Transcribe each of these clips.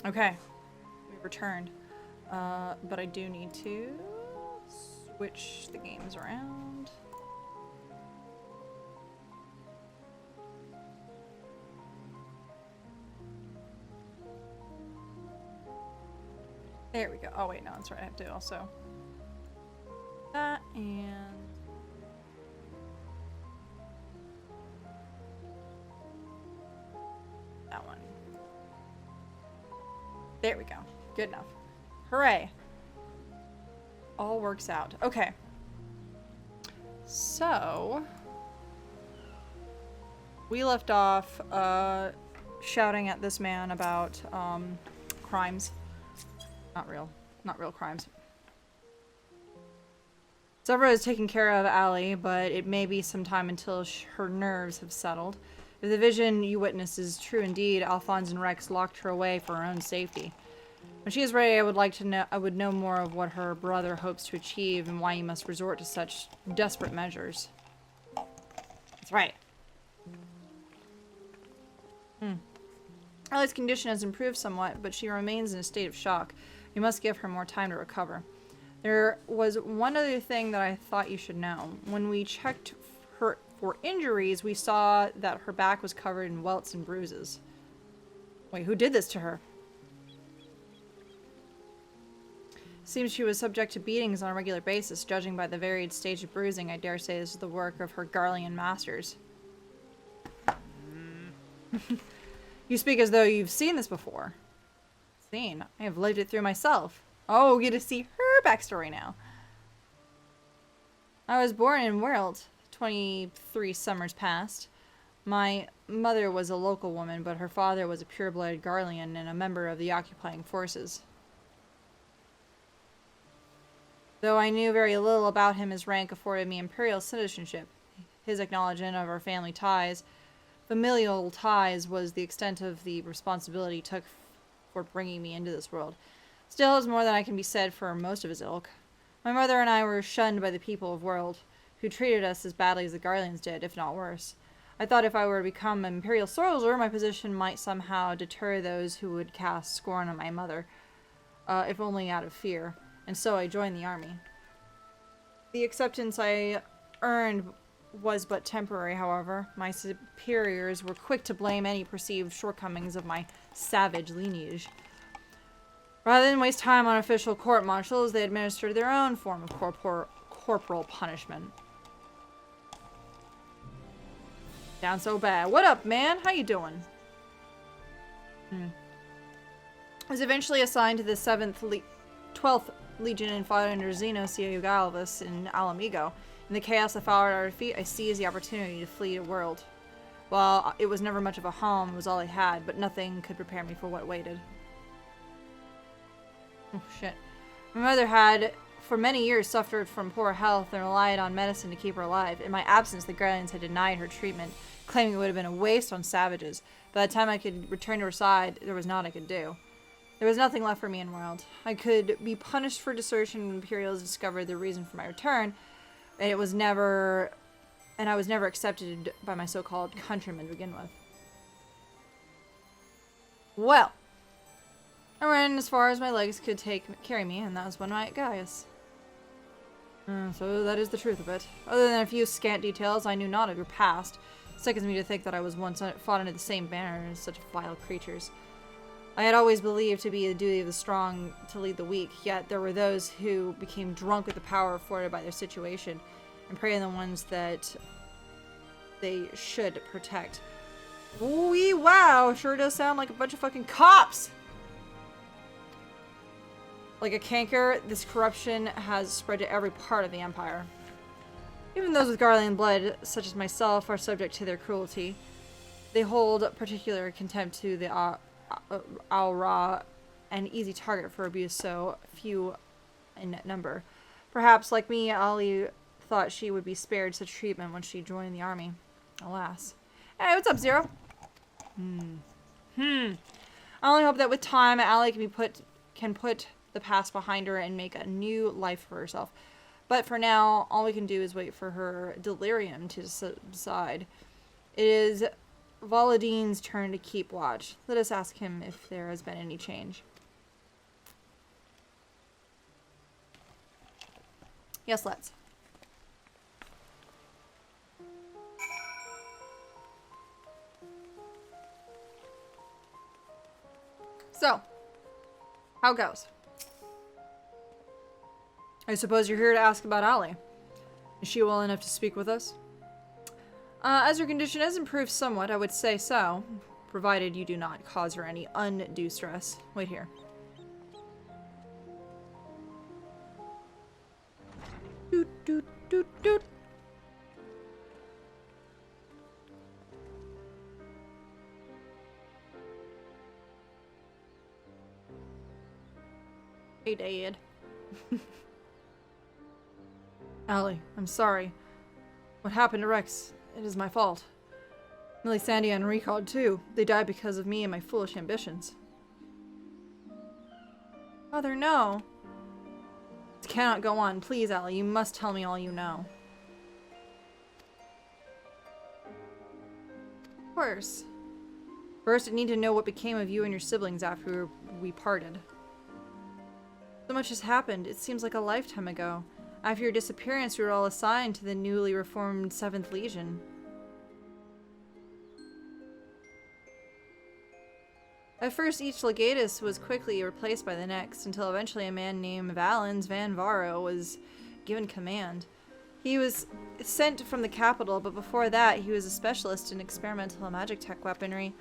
Okay. We returned. But I do need to switch the games around. There we go. Oh wait, no, that's right. I have to also that and that one. There we go. Good enough. Hooray. All works out. Okay. So we left off shouting at this man about crimes. Not real crimes. Zevra is taking care of Allie, but it may be some time until her nerves have settled. If the vision you witnessed is true indeed, Alphonse and Rex locked her away for her own safety. When she is ready, I would know more of what her brother hopes to achieve and why he must resort to such desperate measures. That's right. Allie's condition has improved somewhat, but she remains in a state of shock. We must give her more time to recover. There was one other thing that I thought you should know. When we checked her for injuries, we saw that her back was covered in welts and bruises. Wait, who did this to her? Seems she was subject to beatings on a regular basis. Judging by the varied stage of bruising, I dare say this is the work of her Garlean masters. You speak as though you've seen this before. Seen? I have lived it through myself. Oh, we get to see her backstory now. I was born in Werlyt, 23 summers past. My mother was a local woman, but her father was a pure-blooded Garlean and a member of the occupying forces. Though I knew very little about him, his rank afforded me imperial citizenship. His acknowledgement of our family ties, familial ties, was the extent of the responsibility he took for bringing me into this world. Still, it is more than I can be said for most of his ilk. My mother and I were shunned by the people of Werlyt, who treated us as badly as the Garleans did, if not worse. I thought if I were to become an imperial soldier, my position might somehow deter those who would cast scorn on my mother, if only out of fear. And so I joined the army. The acceptance I earned was but temporary, however. My superiors were quick to blame any perceived shortcomings of my savage lineage. Rather than waste time on official court-martials, they administered their own form of corporal punishment. Down so bad. What up, man? How you doing? I was eventually assigned to the 12th Legion and fought under Zeno Galvus in Alamigo. In the chaos that followed our defeat, I seized the opportunity to flee the world. Well, it was never much of a home, it was all I had, but nothing could prepare me for what waited. Oh, shit. My mother had, for many years, suffered from poor health and relied on medicine to keep her alive. In my absence, the Garleans had denied her treatment, claiming it would have been a waste on savages. By the time I could return to her side, there was naught I could do. There was nothing left for me in Werlyt. I could be punished for desertion when Imperials discovered the reason for my return, and I was never accepted by my so-called countrymen to begin with. Well, I ran as far as my legs could carry me, and that was when I met Gaius. So that is the truth of it. Other than a few scant details, I knew not of your past. It sickens me to think that I was once fought under the same banner as such vile creatures. I had always believed to be the duty of the strong to lead the weak, yet there were those who became drunk with the power afforded by their situation and prey on the ones that they should protect. Wee wow, sure does sound like a bunch of fucking cops! Like a canker, this corruption has spread to every part of the Empire. Even those with Garlean blood, such as myself, are subject to their cruelty. They hold particular contempt to the Aura, an easy target for abuse, so few in number. Perhaps, like me, Ali thought she would be spared such treatment when she joined the army. Alas. Hey, what's up, Zero? I only hope that with time, Ali can put the past behind her and make a new life for herself. But for now, all we can do is wait for her delirium to subside. It is Volodine's turn to keep watch. Let us ask him if there has been any change. Yes, let's. So, how goes? I suppose you're here to ask about Allie. Is she well enough to speak with us? As her condition has improved somewhat, I would say so, provided you do not cause her any undue stress. Wait here. Doot, doot, doot, doot. Hey, Dad. Allie, I'm sorry. What happened to Rex? It is my fault. Millie, Sandy, and Ricard, too. They died because of me and my foolish ambitions. Father, no. This cannot go on. Please, Allie, you must tell me all you know. Of course. First, I need to know what became of you and your siblings after we parted. So much has happened. It seems like a lifetime ago. After your disappearance, we were all assigned to the newly reformed 7th Legion. At first, each legatus was quickly replaced by the next, until eventually a man named Valens Van Varo was given command. He was sent from the capital, but before that, he was a specialist in experimental and magic tech weaponry.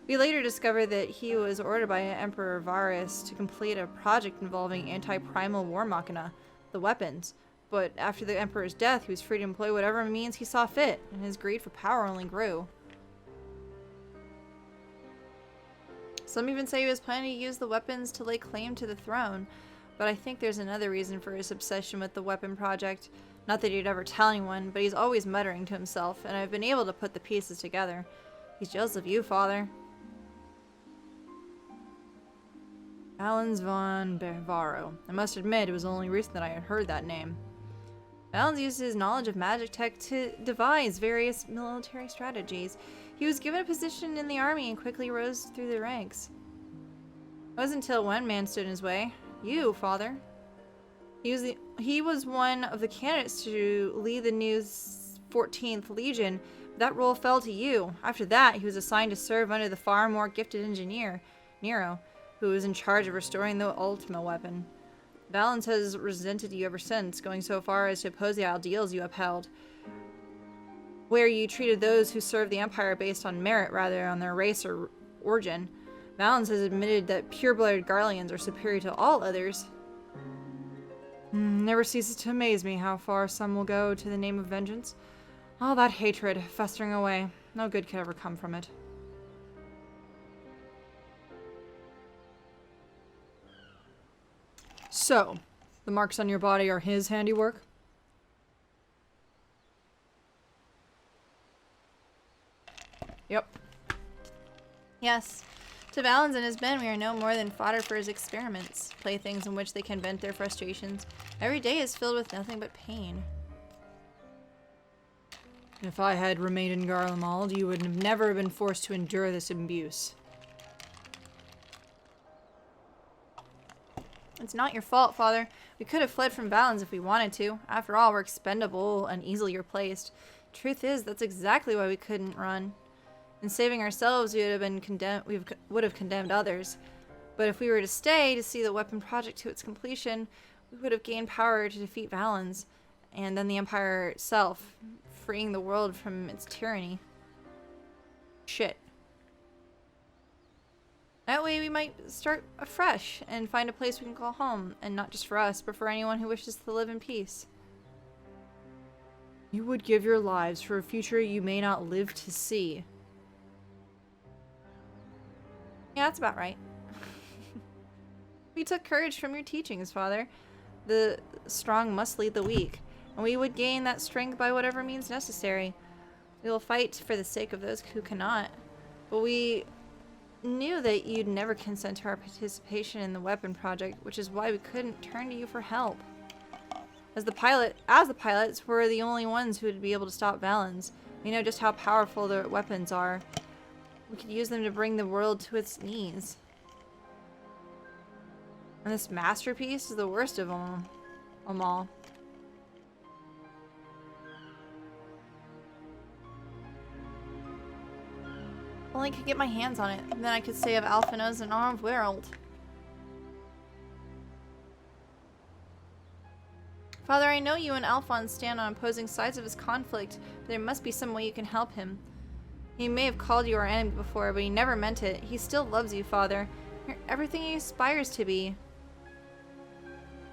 We later discovered that he was ordered by Emperor Varus to complete a project involving anti-primal war machina, the weapons. But after the Emperor's death, he was free to employ whatever means he saw fit, and his greed for power only grew. Some even say he was planning to use the weapons to lay claim to the throne, but I think there's another reason for his obsession with the weapon project. Not that he'd ever tell anyone, but he's always muttering to himself, and I've been able to put the pieces together. He's jealous of you, Father. Valens von Bavaro. I must admit, it was only recent that I had heard that name. Valens used his knowledge of magic tech to devise various military strategies. He was given a position in the army and quickly rose through the ranks. It wasn't until one man stood in his way. You, Father. He was one of the candidates to lead the new 14th Legion. That role fell to you. After that, he was assigned to serve under the far more gifted engineer, Nero, who was in charge of restoring the Ultima weapon. Valens has resented you ever since, going so far as to oppose the ideals you upheld, where you treated those who served the Empire based on merit rather than on their race or origin. Valens has admitted that pure-blooded Garleans are superior to all others. Never ceases to amaze me how far some will go to the name of vengeance. All that hatred festering away. No good could ever come from it. So, the marks on your body are his handiwork? Yep. Yes. To Valens and his men, we are no more than fodder for his experiments, playthings in which they can vent their frustrations. Every day is filled with nothing but pain. If I had remained in Garlemald, you would have never been forced to endure this abuse. It's not your fault, Father. We could have fled from Valens if we wanted to. After all, we're expendable and easily replaced. Truth is, that's exactly why we couldn't run. In saving ourselves, we would have condemned others. But if we were to stay to see the weapon project to its completion, we would have gained power to defeat Valens, and then the Empire itself, freeing the world from its tyranny. Shit. That way we might start afresh and find a place we can call home, and not just for us, but for anyone who wishes to live in peace. You would give your lives for a future you may not live to see. Yeah, that's about right. We took courage from your teachings, Father. The strong must lead the weak, and we would gain that strength by whatever means necessary. We will fight for the sake of those who cannot, but we knew that you'd never consent to our participation in the weapon project, which is why we couldn't turn to you for help. As the pilots, we're the only ones who would be able to stop Valens. We know just how powerful their weapons are. We could use them to bring the world to its knees. And this masterpiece is the worst of them all. If only I could get my hands on it, then I could say of Alphanos and of Werlyt. Father, I know you and Alphonse stand on opposing sides of his conflict, but there must be some way you can help him. He may have called you our enemy before, but he never meant it. He still loves you, Father. You're everything he aspires to be.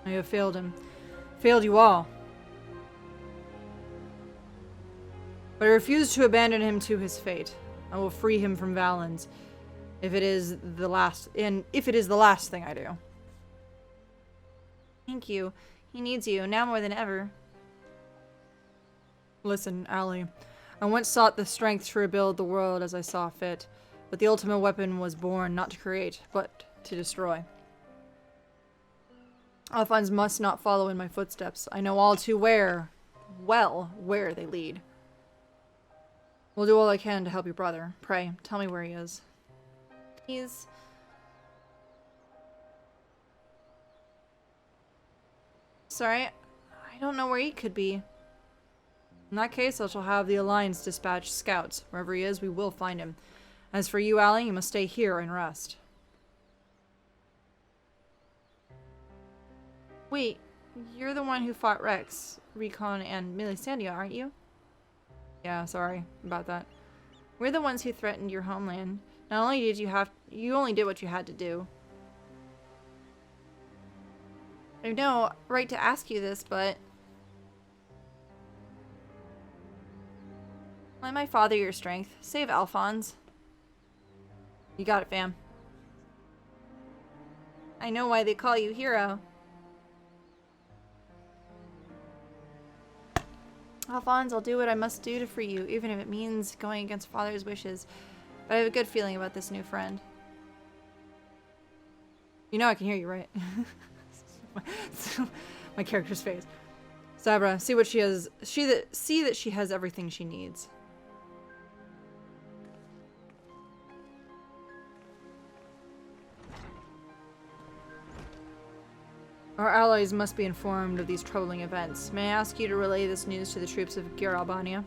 I have failed him. Failed you all. But I refuse to abandon him to his fate. I will free him from Valens, if it is the last thing I do. Thank you. He needs you, now more than ever. Listen, Allie. I once sought the strength to rebuild the world as I saw fit, but the ultimate weapon was born not to create, but to destroy. Alphonse must not follow in my footsteps. I know all too well where they lead. We'll do all I can to help your brother. Pray, tell me where he is. He's... Sorry, I don't know where he could be. In that case, I shall have the Alliance dispatch scouts. Wherever he is, we will find him. As for you, Allie, you must stay here and rest. Wait, you're the one who fought Rex, Recon, and Melisandre, aren't you? Yeah, sorry about that. We're the ones who threatened your homeland. Not only did you only did what you had to do. I have no right to ask you this, but... Let my father your strength. Save Alphonse. You got it, fam. I know why they call you hero. Alphonse, I'll do what I must do to free you, even if it means going against father's wishes. But I have a good feeling about this new friend. You know I can hear you, right? My character's face. Sabra, see what she has. See that she has everything she needs. Our allies must be informed of these troubling events. May I ask you to relay this news to the troops of Gyr Albania?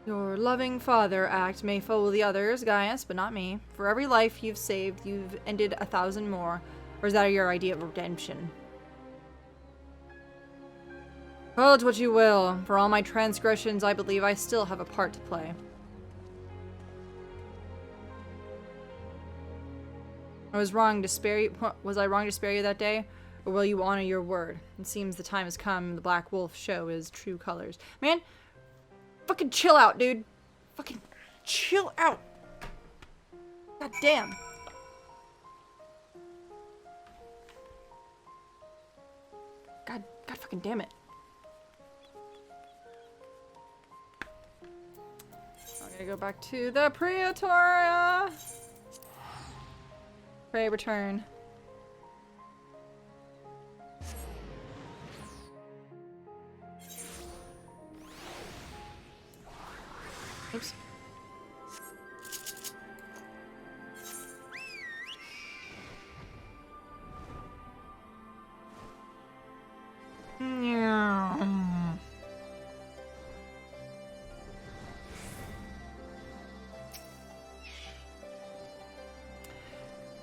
Your loving father act may fool the others, Gaius, but not me. For every life you've saved, you've ended 1,000 more. Or is that your idea of redemption? Call it what you will. For all my transgressions, I believe I still have a part to play. Was I wrong to spare you that day? Or will you honor your word? It seems the time has come. The Black Wolf show his true colors. Man, fucking chill out, dude. Fucking chill out. God damn. God fucking damn it. I'm gonna go back to the Praetoria. Pray return. Oops.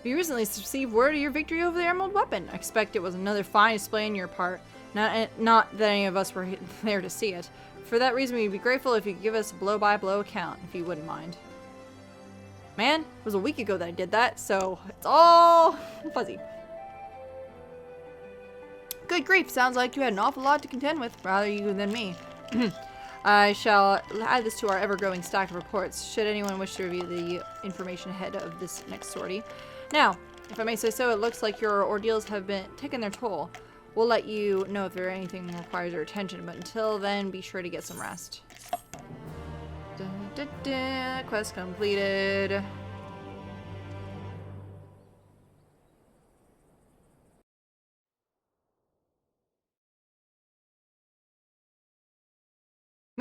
You recently received word of your victory over the Emerald Weapon. I expect it was another fine display on your part. Not that any of us were there to see it. For that reason, we'd be grateful if you could give us a blow-by-blow account, if you wouldn't mind. Man, it was a week ago that I did that, so it's all fuzzy. Good grief, sounds like you had an awful lot to contend with, rather you than me. I shall add this to our ever-growing stack of reports, should anyone wish to review the information ahead of this next sortie. Now, if I may say so, it looks like your ordeals have been taken their toll. We'll let you know if anything requires your attention, but until then, be sure to get some rest. Quest completed.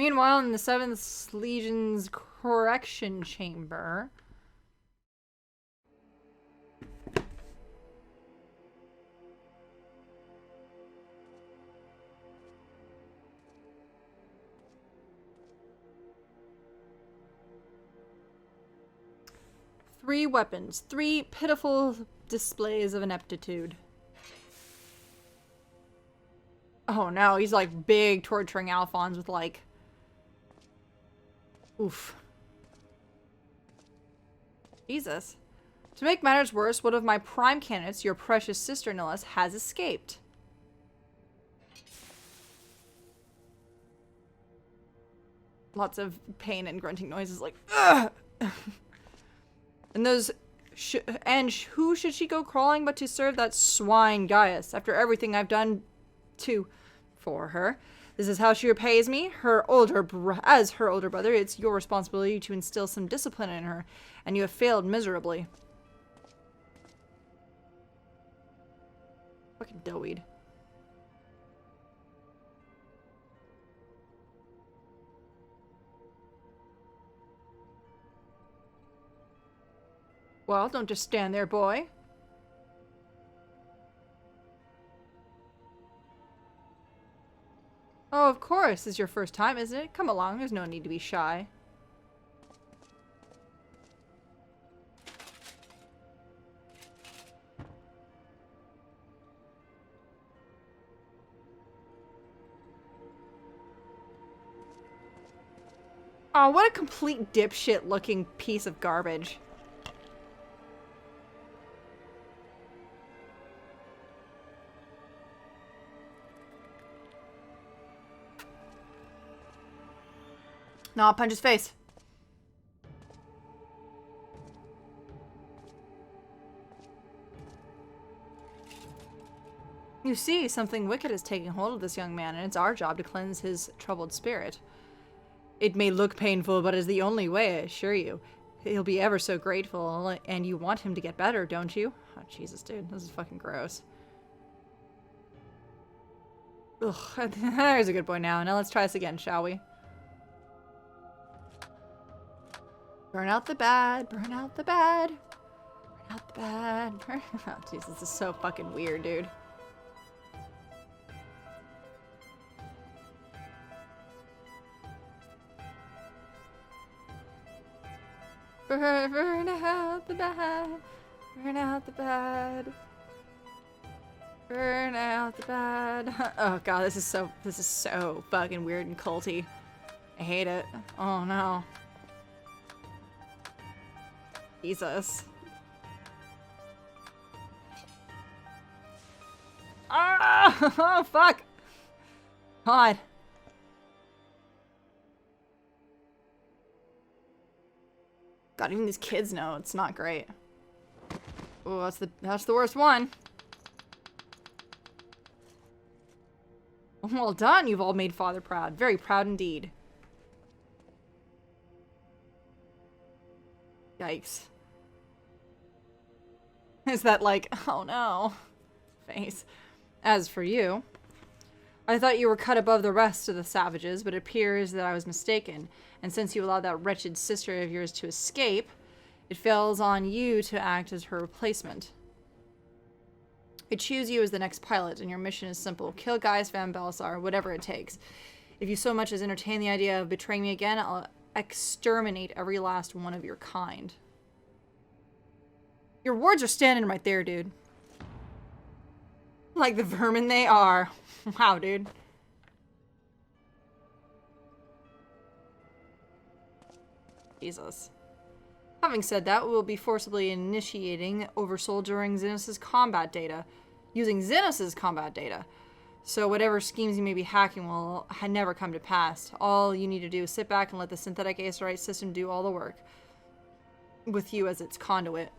Meanwhile, in the 7th Legion's correction chamber... Three weapons. 3 pitiful displays of ineptitude. Oh no, he's like big torturing Alphonse with like... Oof. Jesus. To make matters worse, one of my prime candidates, your precious sister no less, has escaped. Lots of pain and grunting noises like, ugh! And those... who should she go crawling but to serve that swine Gaius, after everything I've done for her? This is how she repays me? As her older brother, it's your responsibility to instill some discipline in her, and you have failed miserably. Fucking doughweed. Well, don't just stand there, boy. Oh, of course. This is your first time, isn't it? Come along. There's no need to be shy. Oh, what a complete dipshit looking piece of garbage. No, I'll punch his face. You see, something wicked is taking hold of this young man, and it's our job to cleanse his troubled spirit. It may look painful, but is the only way, I assure you. He'll be ever so grateful, and you want him to get better, don't you? Oh, Jesus, dude. This is fucking gross. Ugh, there's a good boy now. Now let's try this again, shall we? Burn out the bad, burn out the bad, burn out the bad, burn... Oh, Jesus, this is so fucking weird, dude. Burn out the bad, burn out the bad, burn out the bad. Oh god, this is so fucking weird and culty. I hate it. Oh no. Jesus. Ah! Oh, fuck! God. God, even these kids know it's not great. Oh, that's the worst one. Well done, you've all made Father proud. Very proud indeed. Yikes. Is that like, oh no, face. As for you, I thought you were cut above the rest of the savages, but it appears that I was mistaken. And since you allowed that wretched sister of yours to escape, it falls on you to act as her replacement. I choose you as the next pilot, and your mission is simple. Kill Gaius Van Belisar, whatever it takes. If you so much as entertain the idea of betraying me again, I'll exterminate every last one of your kind. Your wards are standing right there, dude. Like the vermin they are. Wow, dude. Jesus. Having said that, we'll be forcibly initiating oversoul during Xenos' combat data. Using Xenos' combat data. So whatever schemes you may be hacking will never come to pass. All you need to do is sit back and let the synthetic Acerite system do all the work. With you as its conduit.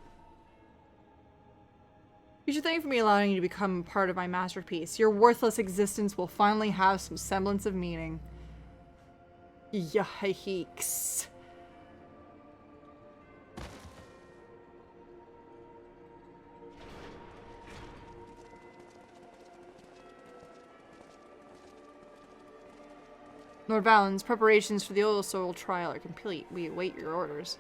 You should thank me for me allowing you to become part of my masterpiece. Your worthless existence will finally have some semblance of meaning. Yikes. Lord Valens, preparations for the oil soil trial are complete. We await your orders.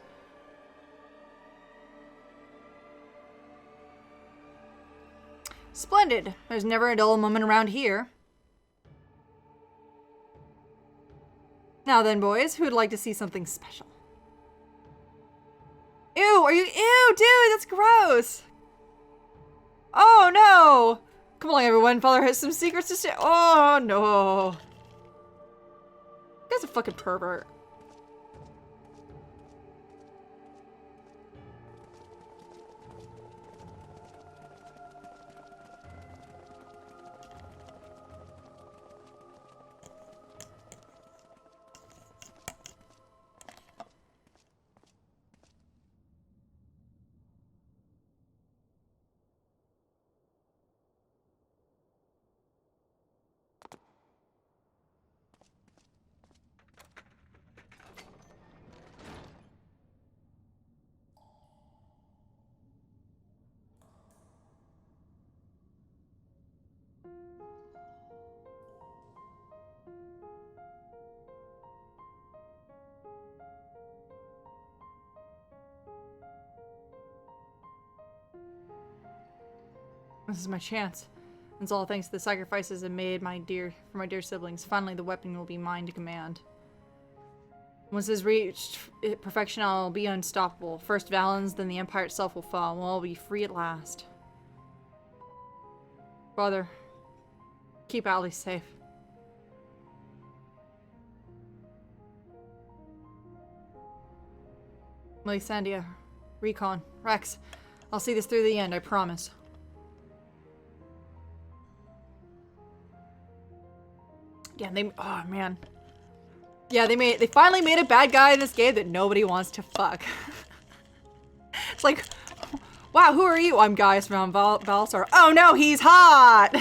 Splendid. There's never a dull moment around here. Now then, boys, who would like to see something special? Ew, are you- Ew, dude, that's gross! Oh, no! Come along, everyone. Father has some secrets to say. Oh, no. This guy's a fucking pervert. This is my chance. It's all thanks to the sacrifices I made for my dear siblings. Finally, the weapon will be mine to command. Once it's reached perfection, I'll be unstoppable. First Valens, then the Empire itself will fall. We'll all be free at last. Father, keep Allie safe. Melisandre, Recon, Rex, I'll see this through the end, I promise. Yeah, oh man. Yeah, they finally made a bad guy in this game that nobody wants to fuck. It's like, wow, who are you? I'm Gaius from Valsar. Oh no, he's hot!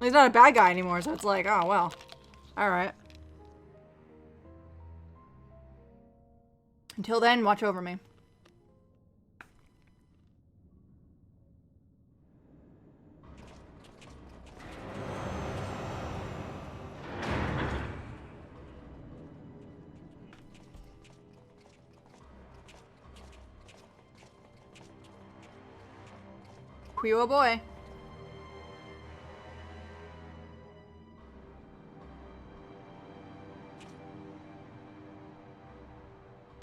He's not a bad guy anymore, so it's like, oh well. Alright. Until then, watch over me. You a boy.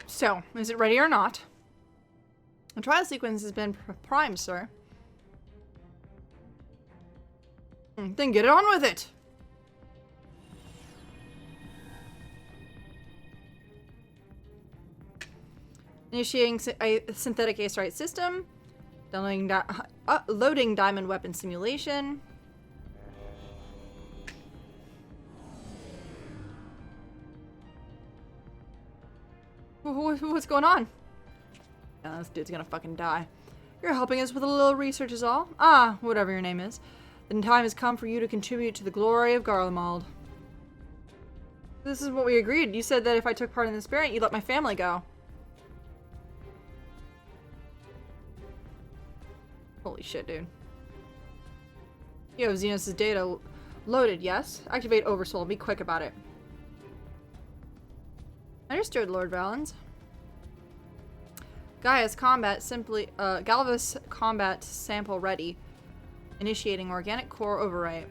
So, is it ready or not? The trial sequence has been primed, sir. Then get on with it! Initiating a synthetic ace-right system. Loading diamond weapon simulation. What's going on? Oh, this dude's gonna fucking die. You're helping us with a little research is all. Ah, whatever your name is. The time has come for you to contribute to the glory of Garlemald. This is what we agreed. You said that if I took part in the experiment, you'd let my family go. Holy shit, dude. Yo, Xenos' data loaded, yes? Activate Oversoul. Be quick about it. Understood, Lord Valens. Galvus combat sample ready. Initiating organic core overwrite.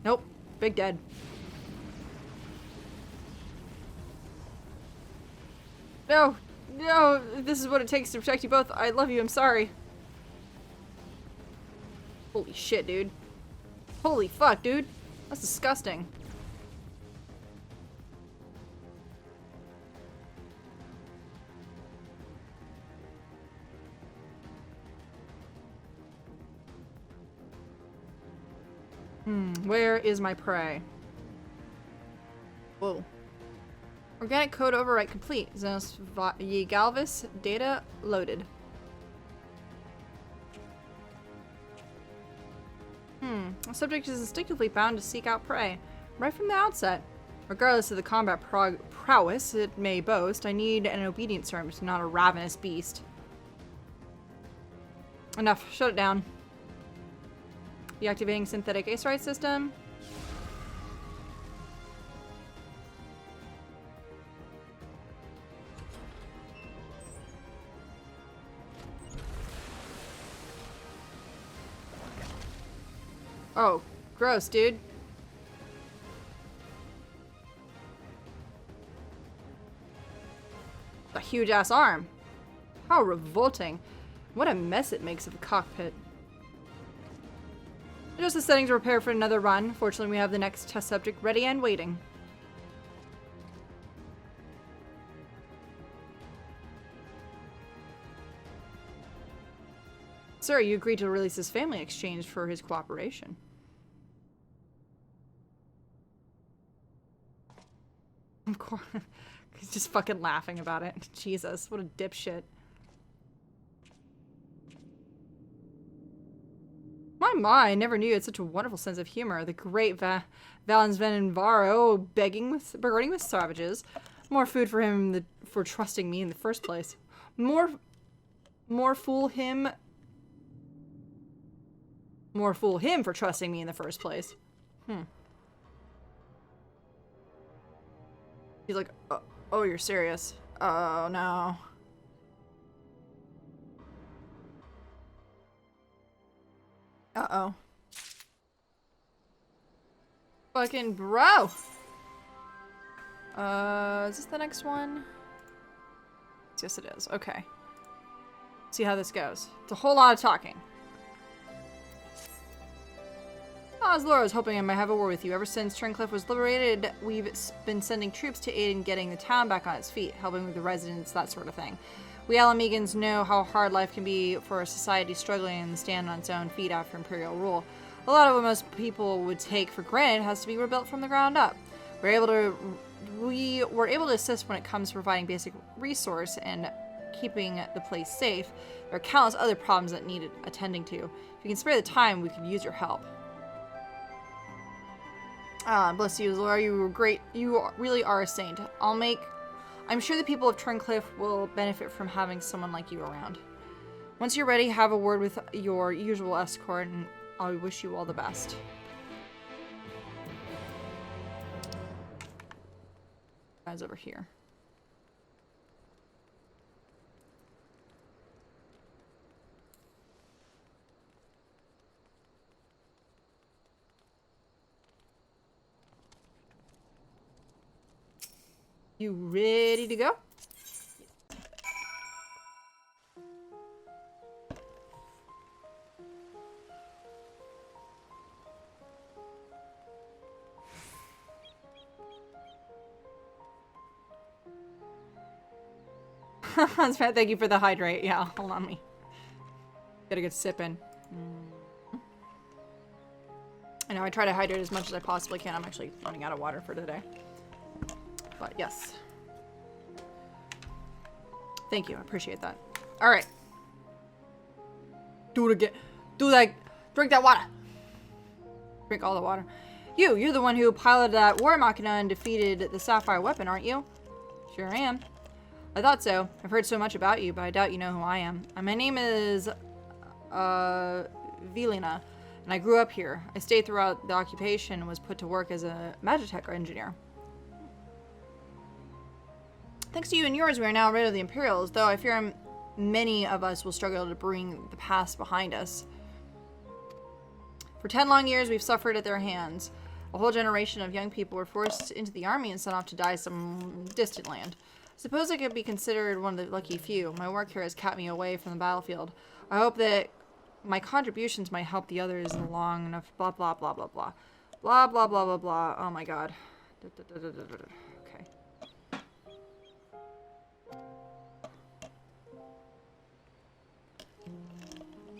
Nope. Big dead. No. No. This is what it takes to protect you both. I love you. I'm sorry. Holy shit, dude. Holy fuck, dude. That's disgusting. Where is my prey? Whoa. Organic code overwrite complete. Xenos Galvus data loaded. A subject is instinctively bound to seek out prey. Right from the outset. Regardless of the combat prowess it may boast, I need an obedient servant, not a ravenous beast. Enough. Shut it down. Deactivating synthetic ace-ride system. Oh, gross, dude. A huge-ass arm. How revolting. What a mess it makes of the cockpit. Adjust the settings to prepare for another run. Fortunately, we have the next test subject ready and waiting. Sir, you agreed to release his family in exchange for his cooperation. Of course. He's just fucking laughing about it. Jesus, what a dipshit. My, I never knew you had such a wonderful sense of humor. The great Valens Venenvaro bargaining with savages. More food for him for trusting me in the first place. More fool him for trusting me in the first place. He's like, oh, you're serious. Oh, no. Uh-oh. Fucking bro! Is this the next one? Yes, it is. Okay. See how this goes. It's a whole lot of talking. As Laura was hoping I might have a war with you. Ever since Turncliffe was liberated, we've been sending troops to aid in getting the town back on its feet, helping with the residents, that sort of thing. We Alamegans know how hard life can be for a society struggling and stand on its own feet after Imperial rule. A lot of what most people would take for granted has to be rebuilt from the ground up. We were able to assist when it comes to providing basic resource and keeping the place safe. There are countless other problems that needed attending to. If you can spare the time, we could use your help. Bless you, Laura. You were great. You really are a saint. I'm sure the people of Turncliffe will benefit from having someone like you around. Once you're ready, have a word with your usual escort, and I wish you all the best. Guys over here. You ready to go? Thank you for the hydrate. Yeah, hold on me. Get a good sip in. I know I try to hydrate as much as I possibly can. I'm actually running out of water for today. But yes. Thank you. I appreciate that. Alright. Do it again. Do that. Drink that water. Drink all the water. You're the one who piloted that war machina and defeated the sapphire weapon, aren't you? Sure am. I thought so. I've heard so much about you, but I doubt you know who I am. My name is Werlyt, and I grew up here. I stayed throughout the occupation and was put to work as a magitech engineer. Thanks to you and yours, we are now rid of the Imperials, though I fear many of us will struggle to bring the past behind us. For 10 long years, we've suffered at their hands. A whole generation of young people were forced into the army and sent off to die some distant land. Suppose I could be considered one of the lucky few. My work here has kept me away from the battlefield. I hope that my contributions might help the others long enough. Blah, blah, blah, blah, blah. Blah, blah, blah, blah, blah. Oh my god. Okay.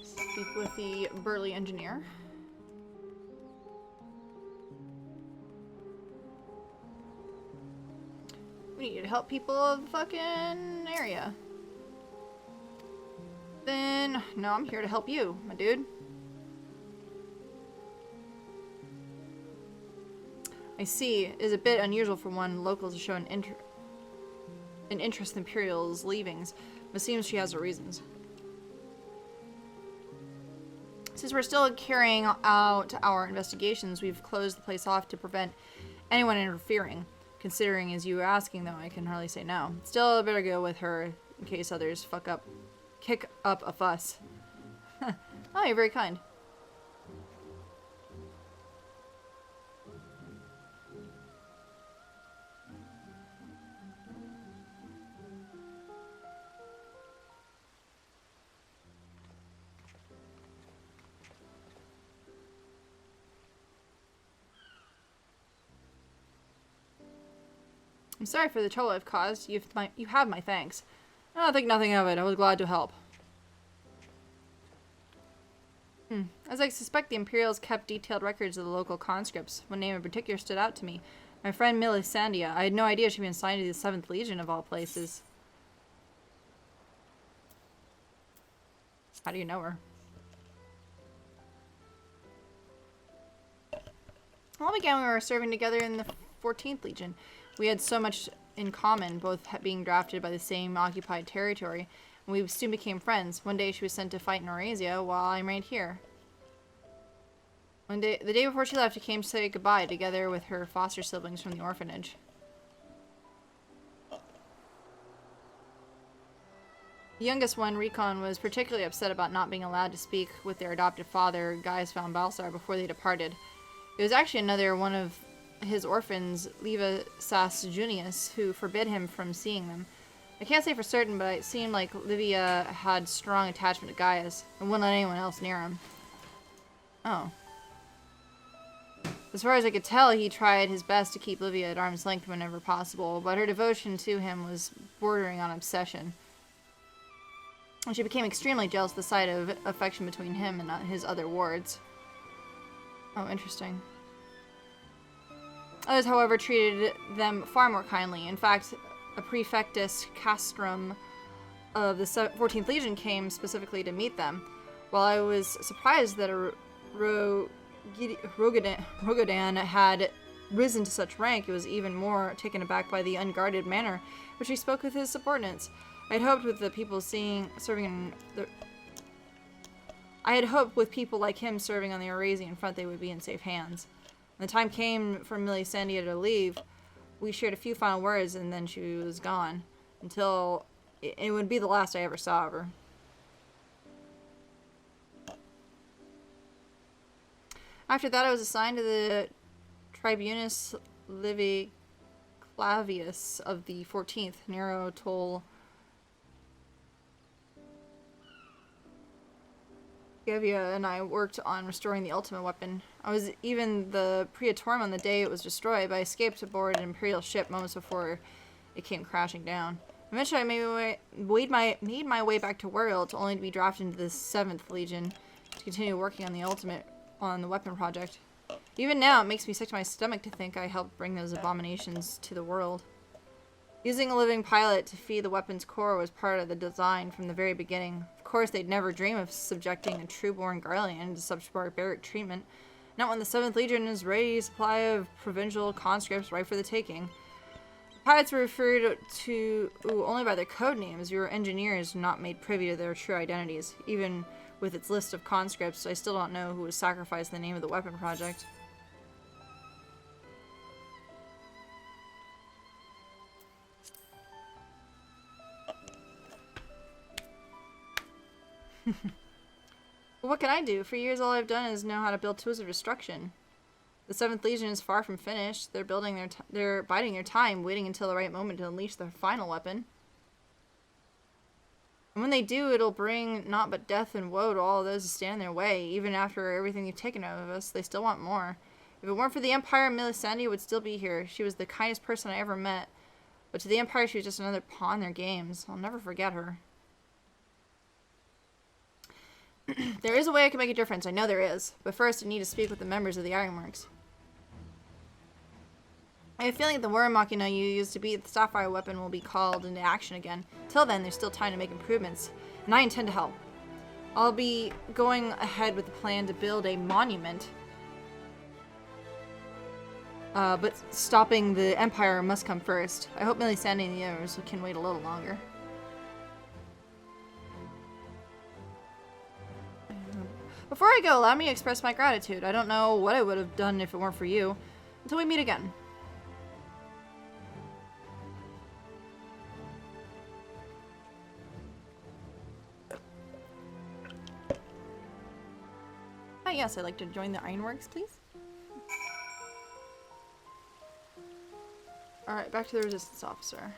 Speak with the burly engineer. We need to help people of the fucking area. Then, no, I'm here to help you, my dude. I see. It is a bit unusual for one local to show an interest in Imperial's leavings, but it seems she has her reasons. Since we're still carrying out our investigations, we've closed the place off to prevent anyone interfering. Considering as you were asking, though, I can hardly say no. Still, I better go with her in case others kick up a fuss. Oh, you're very kind. I'm sorry for the trouble I've caused. You have my thanks. I think nothing of it. I was glad to help. As I suspect, the Imperials kept detailed records of the local conscripts. One name in particular stood out to me. My friend Melisandre. I had no idea she'd been assigned to the 7th Legion of all places. How do you know her? It all began when we were serving together in the 14th Legion. We had so much in common, both being drafted by the same occupied territory, and we soon became friends. One day she was sent to fight in Eurasia while I remained here. The day before she left, she came to say goodbye together with her foster siblings from the orphanage. The youngest one, Recon, was particularly upset about not being allowed to speak with their adoptive father, Gaius von Balsar, before they departed. It was actually another one of his orphans, Leva Sas Junius, who forbid him from seeing them. I can't say for certain, but it seemed like Livia had strong attachment to Gaius, and wouldn't let anyone else near him. Oh. As far as I could tell, he tried his best to keep Livia at arm's length whenever possible, but her devotion to him was bordering on obsession. And she became extremely jealous of the sight of affection between him and his other wards. Oh, interesting. Others, however, treated them far more kindly. In fact, a prefectus castrum of the 14th Legion came specifically to meet them. While I was surprised that a Rogadan had risen to such rank, it was even more taken aback by the unguarded manner which he spoke with his subordinates. I had hoped with people like him serving on the Eurasian front they would be in safe hands. When the time came for Melisandre to leave, we shared a few final words and then she was gone. Until it would be the last I ever saw of her. After that, I was assigned to the Tribunus Livy Clavius of the 14th. Nero told Gavia and I worked on restoring the ultimate weapon. I was even the Praetorium on the day it was destroyed, but I escaped aboard an Imperial ship moments before it came crashing down. Eventually, I made my way back to Werlyt, only to be drafted into the 7th Legion to continue working on the weapon project. Even now, it makes me sick to my stomach to think I helped bring those abominations to the world. Using a living pilot to feed the weapon's core was part of the design from the very beginning. Of course, they'd never dream of subjecting a true-born Garlean to such barbaric treatment. Not when the 7th Legion is ready supply of provincial conscripts right for the taking. Pilots were referred to only by their code names. We were engineers not made privy to their true identities. Even with its list of conscripts, I still don't know who was sacrificed in the name of the weapon project. Well, what can I do? For years, all I've done is know how to build tools of destruction. The 7th Legion is far from finished. They're biding their time, waiting until the right moment to unleash their final weapon. And when they do, it'll bring naught but death and woe to all those who stand in their way. Even after everything you've taken out of us, they still want more. If it weren't for the Empire, Melisandre would still be here. She was the kindest person I ever met. But to the Empire, she was just another pawn in their games. I'll never forget her. There is a way I can make a difference. I know there is. But first, I need to speak with the members of the Ironmarks. I have a feeling the War Machina you used to beat the Sapphire weapon will be called into action again. Till then, there's still time to make improvements. And I intend to help. I'll be going ahead with the plan to build a monument But stopping the Empire must come first. I hope Melisande and the others can wait a little longer. Before I go, allow me to express my gratitude. I don't know what I would have done if it weren't for you. Until we meet again. Ah, yes, I'd like to join the Ironworks, please. Alright, back to the resistance officer.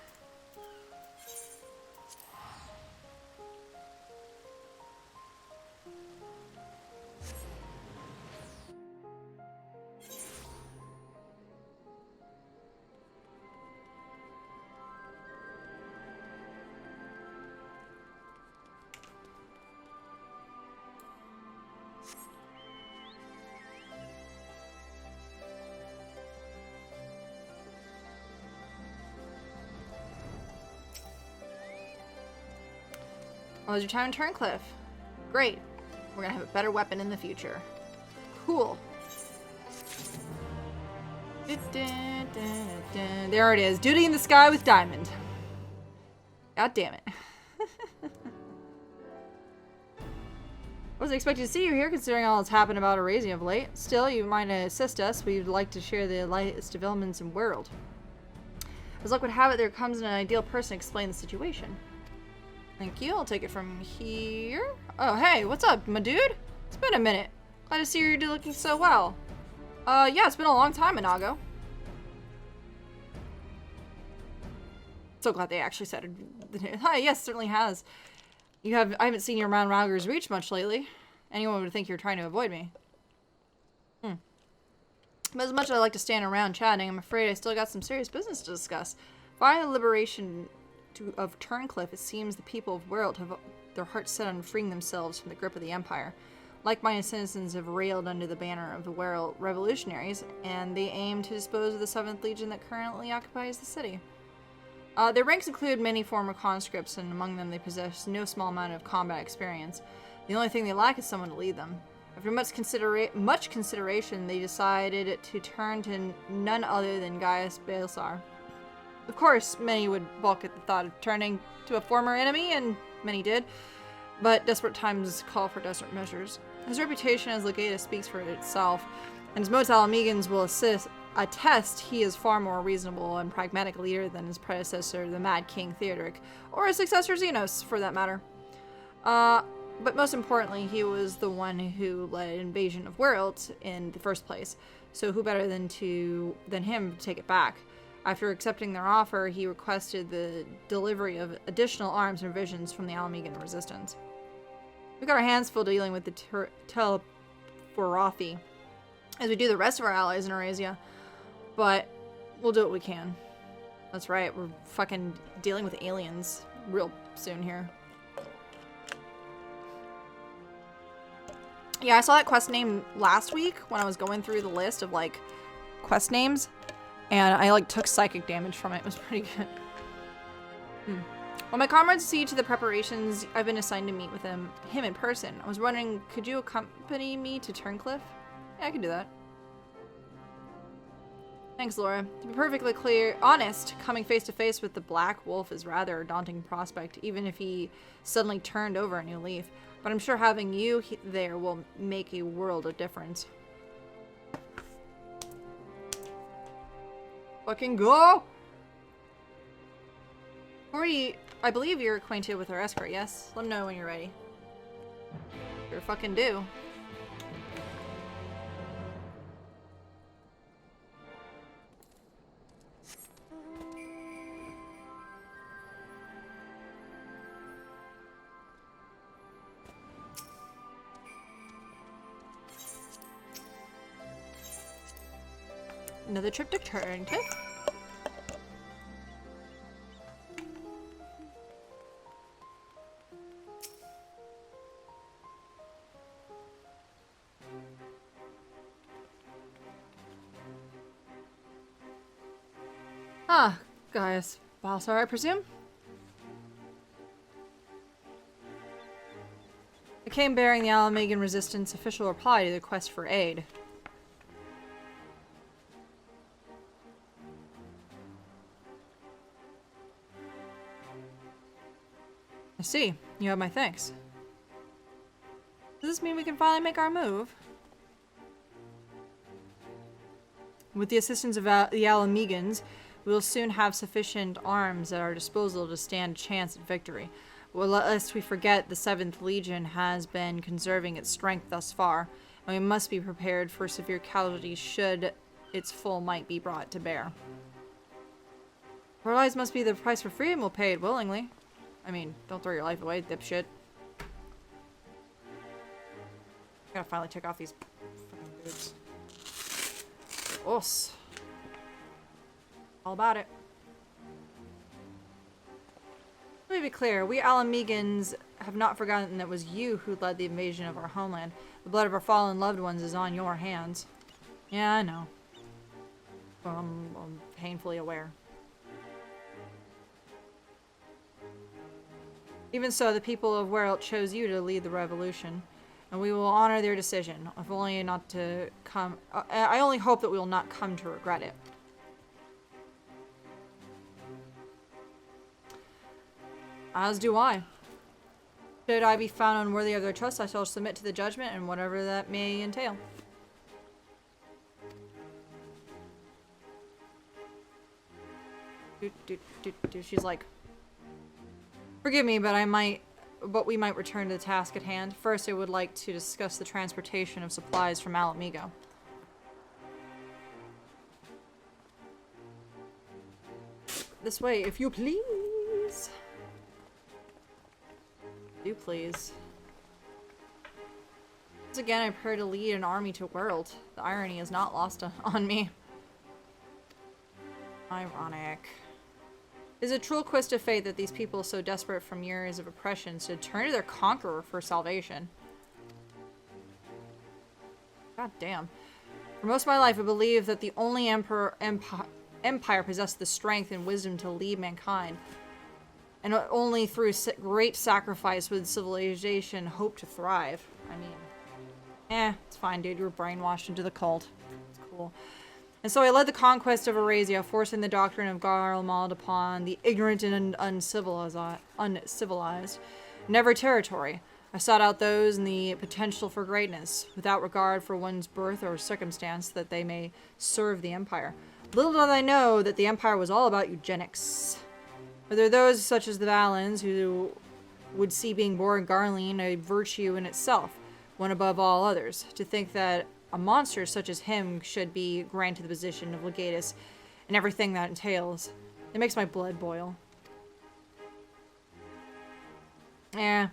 Oh, it's your time to turn, Cliff. Great. We're gonna have a better weapon in the future. Cool. There it is. Duty in the sky with Diamond. God damn it. I wasn't expecting to see you here, considering all that's happened about Eurasia of late. Still, you might assist us. We'd like to share the latest developments in Werlyt. As luck would have it, there comes an ideal person to explain the situation. Thank you. I'll take it from here. Oh, hey, what's up, my dude? It's been a minute. Glad to see you're looking so well. Yeah, it's been a long time, Inago. So glad they actually said it. Hi, yes, certainly has. I haven't seen you around Rauger's Reach much lately. Anyone would think you're trying to avoid me. But as much as I like to stand around chatting, I'm afraid I still got some serious business to discuss. Following the liberation of Turncliffe, it seems the people of Werlyt have their hearts set on freeing themselves from the grip of the Empire. Like-minded citizens have railed under the banner of the Werlyt revolutionaries, and they aim to dispose of the 7th Legion that currently occupies the city. Their ranks include many former conscripts, and among them they possess no small amount of combat experience. The only thing they lack is someone to lead them. After much consideration, they decided to turn to none other than Gaius Balsar. Of course, many would balk at the thought of turning to a former enemy, and many did, but desperate times call for desperate measures. His reputation as Legata speaks for itself, and as most Alamegans will attest, he is far more reasonable and pragmatic leader than his predecessor, the Mad King Theodoric, or his successor Xenos, for that matter. But most importantly, he was the one who led an invasion of Werlyt in the first place, so who better than him to take it back? After accepting their offer, he requested the delivery of additional arms and provisions from the Alamegan resistance. We've got our hands full dealing with the Teleforathi, as we do the rest of our allies in Eurasia, but we'll do what we can. That's right, we're fucking dealing with aliens real soon here. Yeah, I saw that quest name last week when I was going through the list of, like, quest names. And I, like, took psychic damage from it. It was pretty good. While my comrades see to the preparations, I've been assigned to meet with him in person. I was wondering, could you accompany me to Turncliffe? Yeah, I can do that. Thanks, Laura. To be perfectly honest, coming face to face with the Black Wolf is rather a daunting prospect, even if he suddenly turned over a new leaf. But I'm sure having you there will make a world of difference. Fucking go! I believe you're acquainted with our escort, yes? Let me know when you're ready. Sure fucking do. Another trip to Turncliffe. Ah, Gaius Balsar, I presume? I came bearing the Alamegan Resistance official reply to the request for aid. I see. You have my thanks. Does this mean we can finally make our move? With the assistance of the Alamegans, we will soon have sufficient arms at our disposal to stand a chance at victory. Well, lest we forget, the 7th Legion has been conserving its strength thus far, and we must be prepared for severe casualties should its full might be brought to bear. Our lives must be the price for freedom. We'll pay it willingly. I mean, don't throw your life away, dipshit. I gotta finally check off these fucking boots. Us. All about it. Let me be clear. We Alamegans have not forgotten that it was you who led the invasion of our homeland. The blood of our fallen loved ones is on your hands. Yeah, I know. I'm painfully aware. Even so, the people of Werlyt chose you to lead the revolution, and we will honor their decision. If only not to come. I only hope that we will not come to regret it. As do I. Should I be found unworthy of their trust, I shall submit to the judgment and whatever that may entail. She's like, forgive me, but we might return to the task at hand. First, I would like to discuss the transportation of supplies from Alamigo. This way, if you please. Do please. Once again, I pray to lead an army to Werlyt. The irony is not lost on me. Ironic. Is it a true twist of fate that these people so desperate from years of oppression should turn to their conqueror for salvation? God damn. For most of my life, I believed that the only empire possessed the strength and wisdom to lead mankind. And only through great sacrifice would civilization hope to thrive. I mean, it's fine, dude. You were brainwashed into the cult. It's cool. And so I led the conquest of Eurasia, forcing the doctrine of Garlemald upon the ignorant and uncivilized. Never territory. I sought out those in the potential for greatness, without regard for one's birth or circumstance, that they may serve the empire. Little did I know that the empire was all about eugenics. But there are those such as the Valens who would see being born Garlean a virtue in itself, one above all others. To think that a monster such as him should be granted the position of legatus and everything that entails. It makes my blood boil.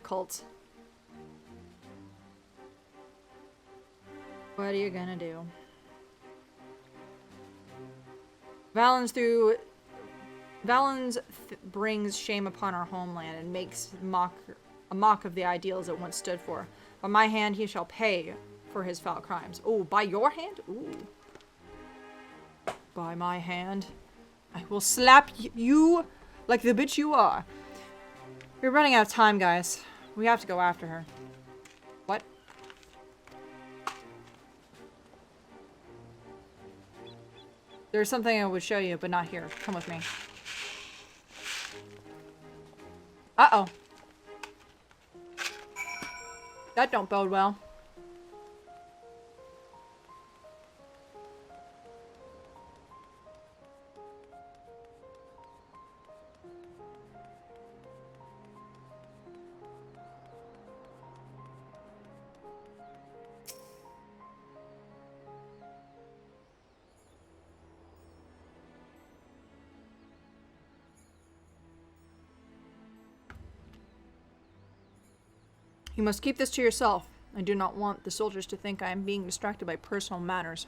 Cults. What are you gonna do? Valens brings shame upon our homeland and makes a mock of the ideals it once stood for. By my hand he shall pay for his foul crimes. Oh, by your hand? Ooh. By my hand. I will slap you like the bitch you are. We're running out of time, guys. We have to go after her. What? There's something I would show you, but not here. Come with me. Uh-oh. That don't bode well. You must keep this to yourself. I do not want the soldiers to think I am being distracted by personal matters.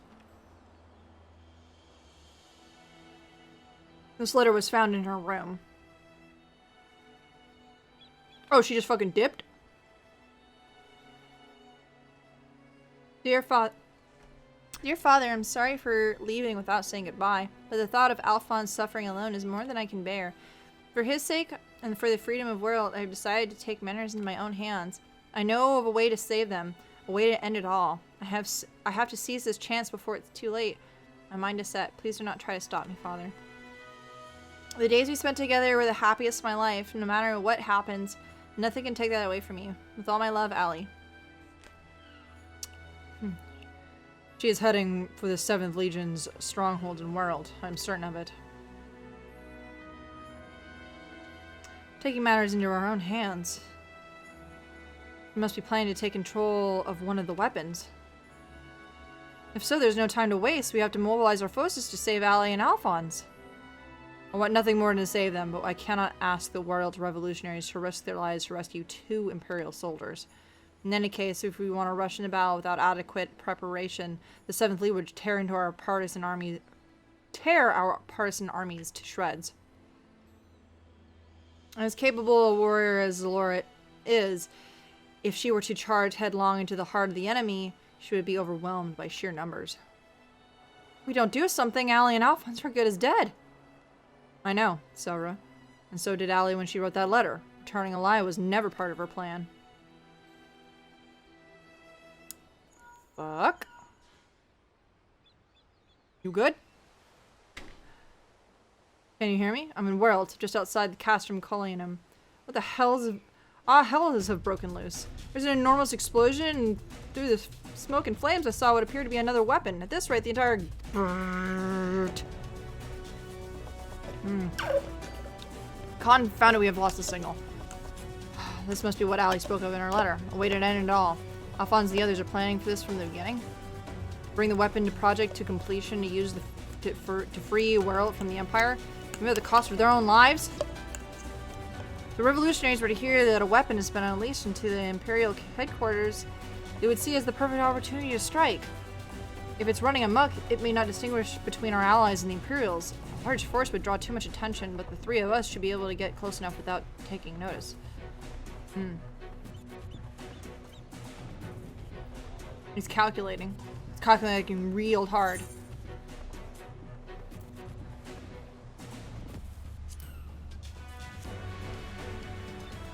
This letter was found in her room. Oh, she just fucking dipped? Dear Father, I'm sorry for leaving without saying goodbye, but the thought of Alphonse suffering alone is more than I can bear. For his sake, and for the freedom of Werlyt, I have decided to take matters into my own hands. I know of a way to save them, a way to end it all. I have to seize this chance before it's too late. My mind is set. Please do not try to stop me, Father. The days we spent together were the happiest of my life. No matter what happens, Nothing can take that away from you. With all my love, Allie. She is heading for the 7th Legion's stronghold in Werlyt. I'm certain of it. Taking matters into our own hands. We must be planning to take control of one of the weapons. If so, there's no time to waste. We have to mobilize our forces to save Allie and Alphonse. I want nothing more than to save them, but I cannot ask the Werlyt revolutionaries to risk their lives to rescue 2 Imperial soldiers. In any case, if we want to rush into battle without adequate preparation, the 7th League would tear our partisan armies to shreds. As capable a warrior as Werlyt is, if she were to charge headlong into the heart of the enemy, she would be overwhelmed by sheer numbers. If we don't do something, Allie and Alphonse are good as dead. I know, Selra. And so did Allie when she wrote that letter. Returning alive was never part of her plan. Fuck. You good? Can you hear me? I'm in Werlyt, just outside the castrum Collianum. What the hell have broken loose? There's an enormous explosion, and through the smoke and flames I saw what appeared to be another weapon. At this rate, the entire... Confounded, we have lost the signal. This must be what Allie spoke of in her letter. A way to end it all. Alphonse and the others are planning for this from the beginning. Bring the weapon project to completion to use to free Werlyt from the Empire. Even at the cost of their own lives. If the revolutionaries were to hear that a weapon has been unleashed into the Imperial headquarters, they would see it as the perfect opportunity to strike. If it's running amok, it may not distinguish between our allies and the Imperials. A large force would draw too much attention, but the 3 of us should be able to get close enough without taking notice. He's calculating. He's calculating real hard.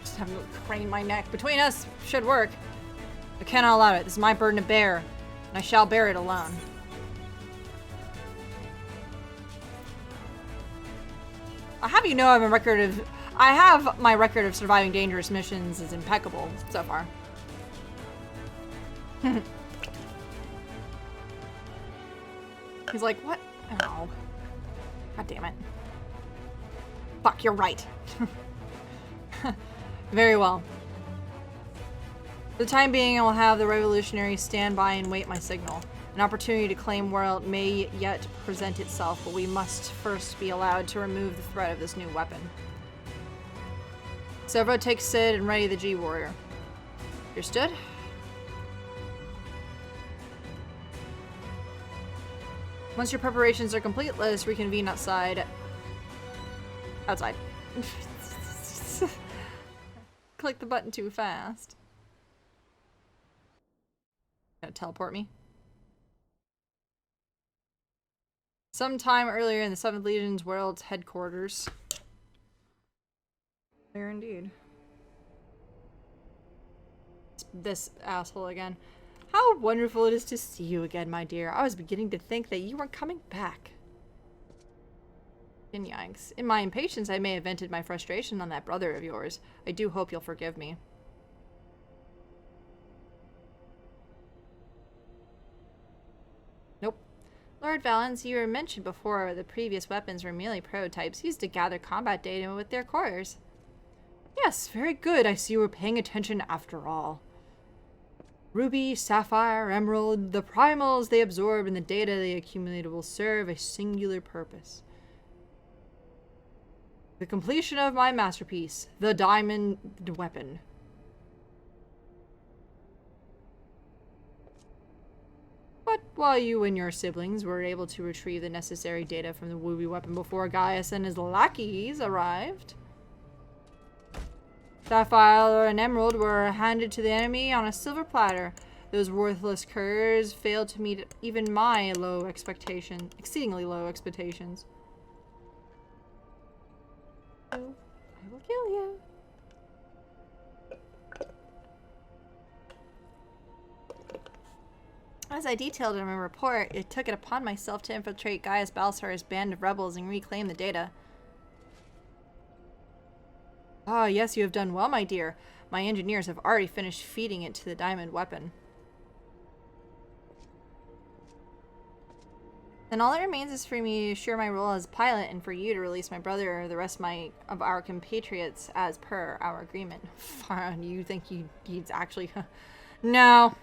Just having to crane my neck. Between us, should work. I cannot allow it. This is my burden to bear, and I shall bear it alone. I have you know I have my record of surviving dangerous missions is impeccable so far. He's like, what? Oh. God damn it. Fuck, you're right. Very well. For the time being, I will have the revolutionaries stand by and wait my signal. An opportunity to claim Werlyt may yet present itself, but we must first be allowed to remove the threat of this new weapon. Severo, take Sid and ready the G-Warrior. Understood? Once your preparations are complete, let us reconvene outside. Outside. Click the button too fast. Gonna teleport me. Sometime earlier in the 7th Legion's Werlyt's headquarters. There indeed. It's this asshole again. How wonderful it is to see you again, my dear. I was beginning to think that you weren't coming back. And yikes. In my impatience, I may have vented my frustration on that brother of yours. I do hope you'll forgive me. Nope. Lord Valens, you were mentioned before the previous weapons were merely prototypes used to gather combat data with their cores. Yes, very good. I see you were paying attention after all. Ruby, sapphire, emerald, the primals they absorb and the data they accumulate will serve a singular purpose. The completion of my masterpiece, the diamond weapon. But while you and your siblings were able to retrieve the necessary data from the Ruby weapon before Gaius and his lackeys arrived, sapphire and emerald were handed to the enemy on a silver platter. Those worthless curs failed to meet even my exceedingly low expectations. So, I will kill you. As I detailed in my report, I took it upon myself to infiltrate Gaius Balsar's band of rebels and reclaim the data. Ah, yes, you have done well, my dear. My engineers have already finished feeding it to the diamond weapon. Then all that remains is for me to share my role as pilot and for you to release my brother or the rest of our compatriots as per our agreement. Fine, you think he's actually... No.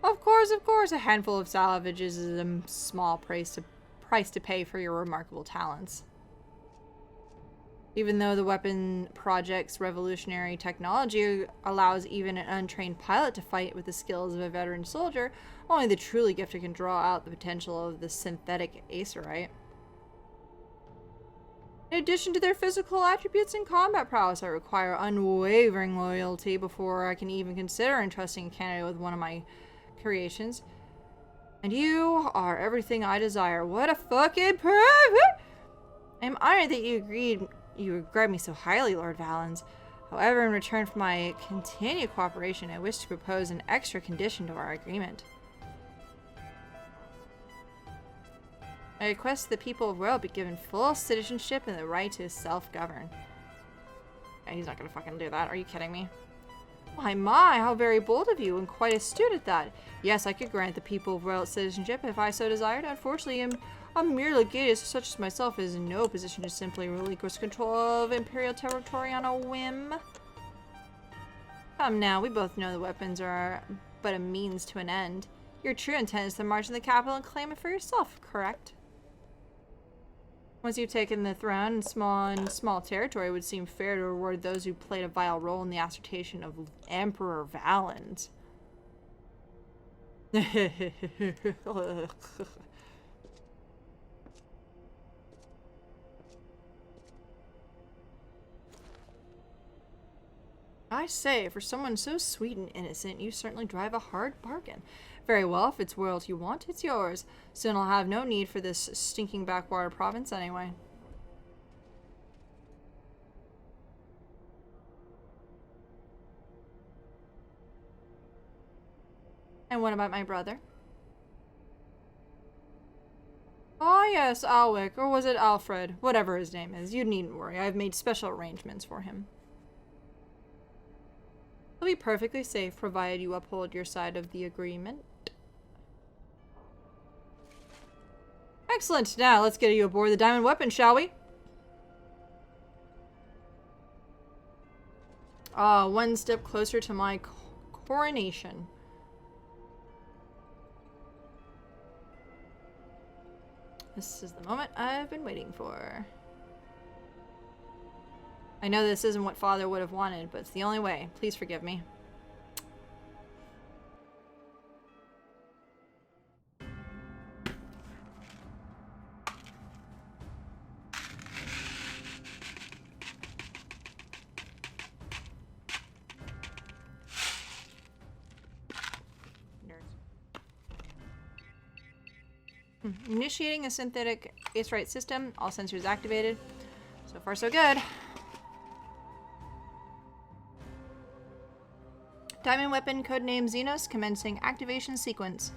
Of course, a handful of salvages is a small price to pay for your remarkable talents. Even though the weapon project's revolutionary technology allows even an untrained pilot to fight with the skills of a veteran soldier, only the truly gifted can draw out the potential of the synthetic acerite. In addition to their physical attributes and combat prowess, I require unwavering loyalty before I can even consider entrusting a candidate with one of my creations. And you are everything I desire. What a fucking perfect! I am honored that you regard me so highly, Lord Valens. However, in return for my continued cooperation, I wish to propose an extra condition to our agreement. I request the people of Werlyt be given full citizenship and the right to self-govern. Yeah, he's not gonna fucking do that. Are you kidding me? Why, my, how very bold of you, and quite astute at that. Yes, I could grant the people of Werlyt citizenship if I so desired. Unfortunately, a mere legatus such as myself is in no position to simply relinquish control of imperial territory on a whim. Come now, we both know the weapons are but a means to an end. Your true intent is to march in the capital and claim it for yourself, correct? Once you've taken the throne in small territory, it would seem fair to reward those who played a vital role in the assertion of Emperor Valens. I say, for someone so sweet and innocent, you certainly drive a hard bargain. Very well, if it's Werlyt you want, it's yours. Soon I'll have no need for this stinking backwater province anyway. And what about my brother? Oh yes, Alwick, or was it Alfred? Whatever his name is, you needn't worry. I've made special arrangements for him. He'll be perfectly safe, provided you uphold your side of the agreement. Excellent. Now, let's get you aboard the diamond weapon, shall we? One step closer to my coronation. This is the moment I've been waiting for. I know this isn't what Father would have wanted, but it's the only way. Please forgive me. Initiating a synthetic acerite system. All sensors activated. So far, so good. Diamond weapon codename Xenos commencing activation sequence.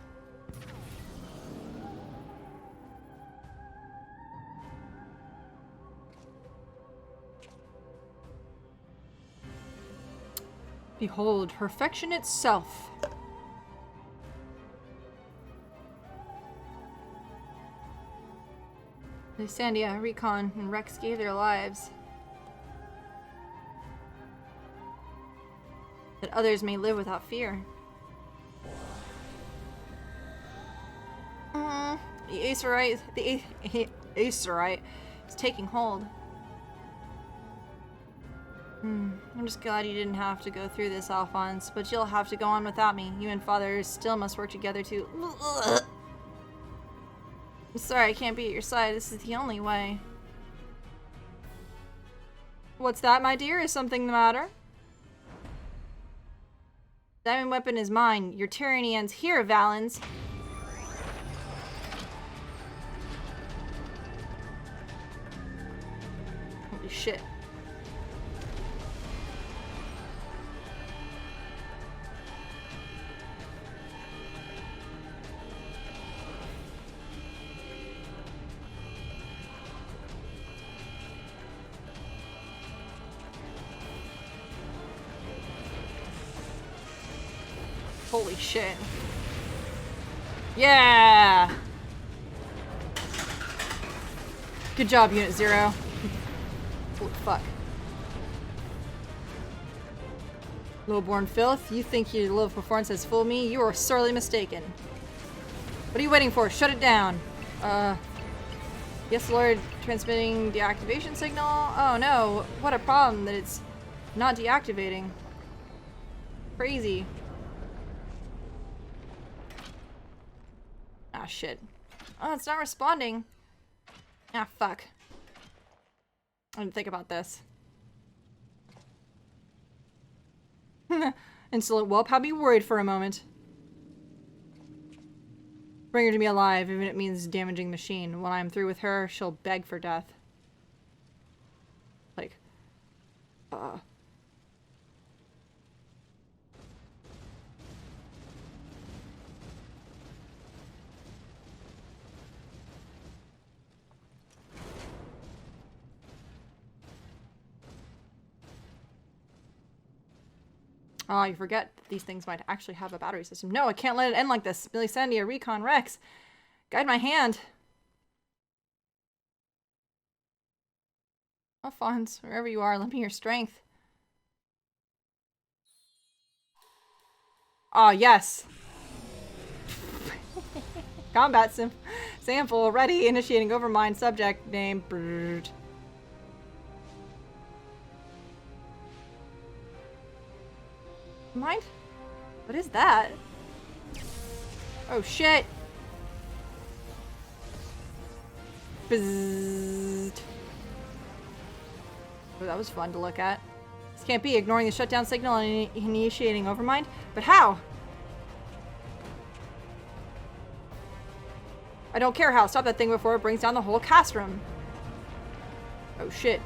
Behold, perfection itself. Lysandia, Recon, and Rex gave their lives, that others may live without fear. The acerite is taking hold. I'm just glad you didn't have to go through this, Alphonse, but you'll have to go on without me. You and Father still must work together to... I'm sorry I can't be at your side. This is the only way. What's that, my dear? Is something the matter? Diamond weapon is mine. Your tyranny ends here, Valens. Holy shit. Holy shit. Yeah! Good job, Unit 0. Holy fuck. Lowborn filth, you think your little performance has fooled me? You are sorely mistaken. What are you waiting for? Shut it down. Yes, Lord, transmitting deactivation signal? Oh no, what a problem that it's not deactivating. Crazy. Ah, shit. Oh, it's not responding. Ah, fuck. I didn't think about this. Insolent whelp had me worried for a moment. Bring her to me alive, even if it means damaging the machine. When I'm through with her, she'll beg for death. Like, oh, you forget that these things might actually have a battery system. No, I can't let it end like this. Billy Sandia, Recon Rex. Guide my hand. Alphonse, wherever you are, lend me your strength. Ah, yes. Combat sample ready. Initiating overmind. Subject name. Bird. Mind? What is that? Oh shit. Bzzzt. Oh, that was fun to look at. This can't be. Ignoring the shutdown signal and initiating overmind. But how? I don't care how. Stop that thing before it brings down the whole cast room. Oh shit.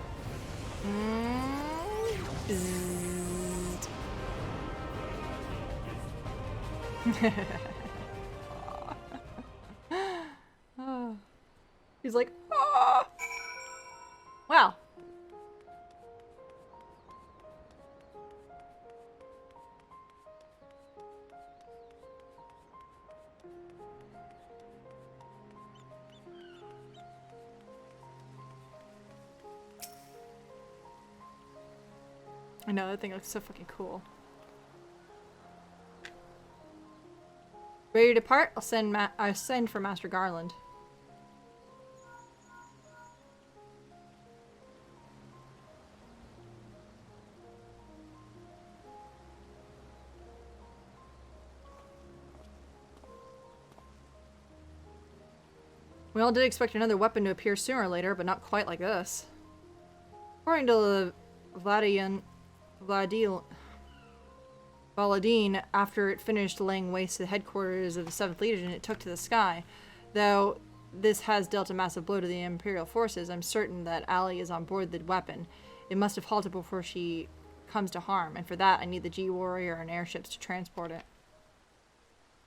He's like, oh. Wow. I know, that thing looks so fucking cool. Ready to depart? I'll send for Master Garland. We all did expect another weapon to appear sooner or later, but not quite like this. According to the Valadine, after it finished laying waste to the headquarters of the 7th Legion, it took to the sky. Though this has dealt a massive blow to the Imperial forces, I'm certain that Allie is on board the weapon. It must have halted before she comes to harm, and for that I need the G-Warrior and airships to transport it.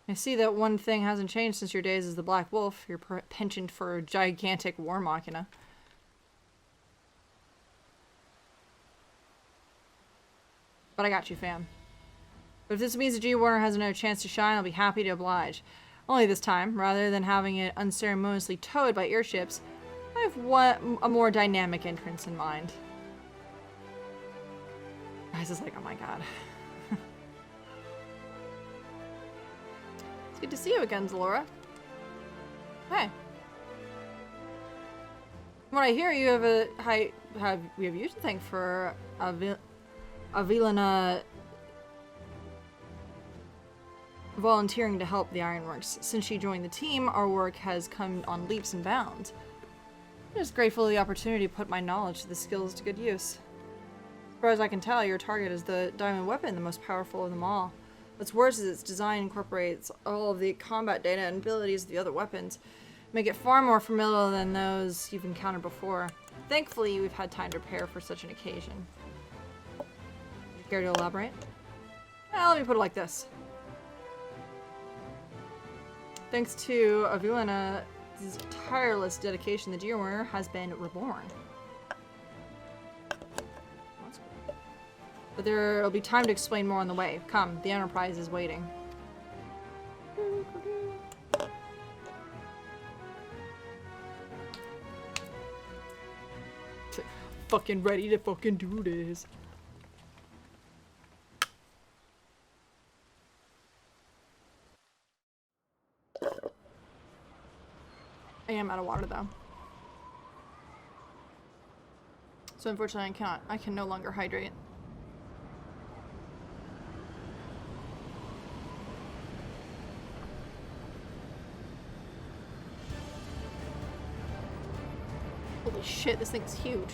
I see that one thing hasn't changed since your days as the Black Wolf, your penchant for a gigantic war machina. But I got you, fam. But if this means the G-Warrior has another chance to shine, I'll be happy to oblige. Only this time, rather than having it unceremoniously towed by airships, I have a more dynamic entrance in mind. I was just like, oh my god. It's good to see you again, Zalora. Hey. From what I hear, you have we have you to thank for Avilana volunteering to help the Ironworks. Since she joined the team, our work has come on leaps and bounds. I'm just grateful for the opportunity to put my knowledge to the skills to good use. As far as I can tell, your target is the diamond weapon, the most powerful of them all. What's worse is its design incorporates all of the combat data and abilities of the other weapons, make it far more formidable than those you've encountered before. Thankfully, we've had time to prepare for such an occasion. You care to elaborate? Well, let me put it like this. Thanks to Avilana's tireless dedication, the G-Warrior has been reborn. But there'll be time to explain more on the way. Come, the Enterprise is waiting. fucking ready to fucking do this. I am out of water though. So unfortunately I can no longer hydrate. Holy shit, this thing's huge.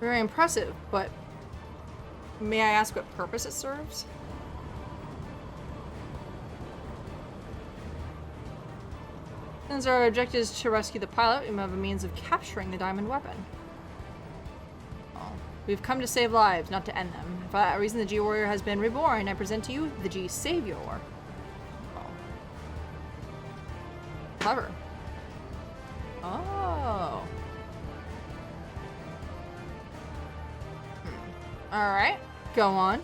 Very impressive, but may I ask what purpose it serves? Since our objective is to rescue the pilot, we have a means of capturing the diamond weapon. Oh. We've come to save lives, not to end them. For that reason, the G-Warrior has been reborn. I present to you the G-Savior. Oh. Clever. Oh. Alright, go on.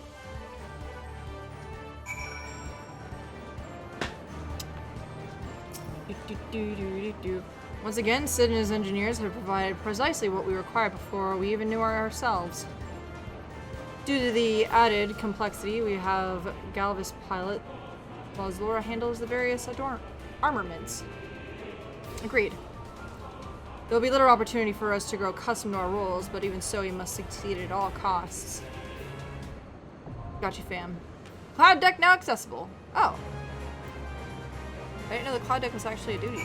Once again, Sid and his engineers have provided precisely what we required before we even knew ourselves. Due to the added complexity, we have Galvis pilot, while Laura handles the various armaments. Agreed. There will be little opportunity for us to grow accustomed to our roles, but even so, we must succeed at all costs. Got you, fam. Cloud deck now accessible. Oh. I didn't know the cloud deck was actually a duty.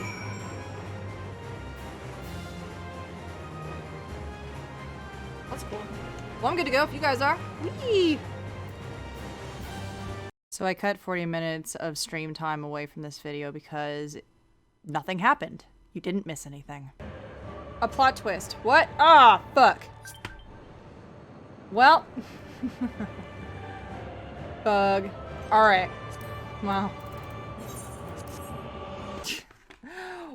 That's cool. Well, I'm good to go if you guys are. Whee! So I cut 40 minutes of stream time away from this video because nothing happened. You didn't miss anything. A plot twist. What? Ah, fuck. Well. Bug. Alright. Wow.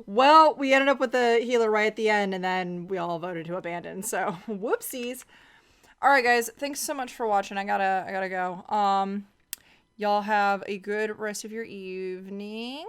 Well, we ended up with the healer right at the end, and then we all voted to abandon, so whoopsies. Alright guys, thanks so much for watching. I gotta go. Y'all have a good rest of your evening.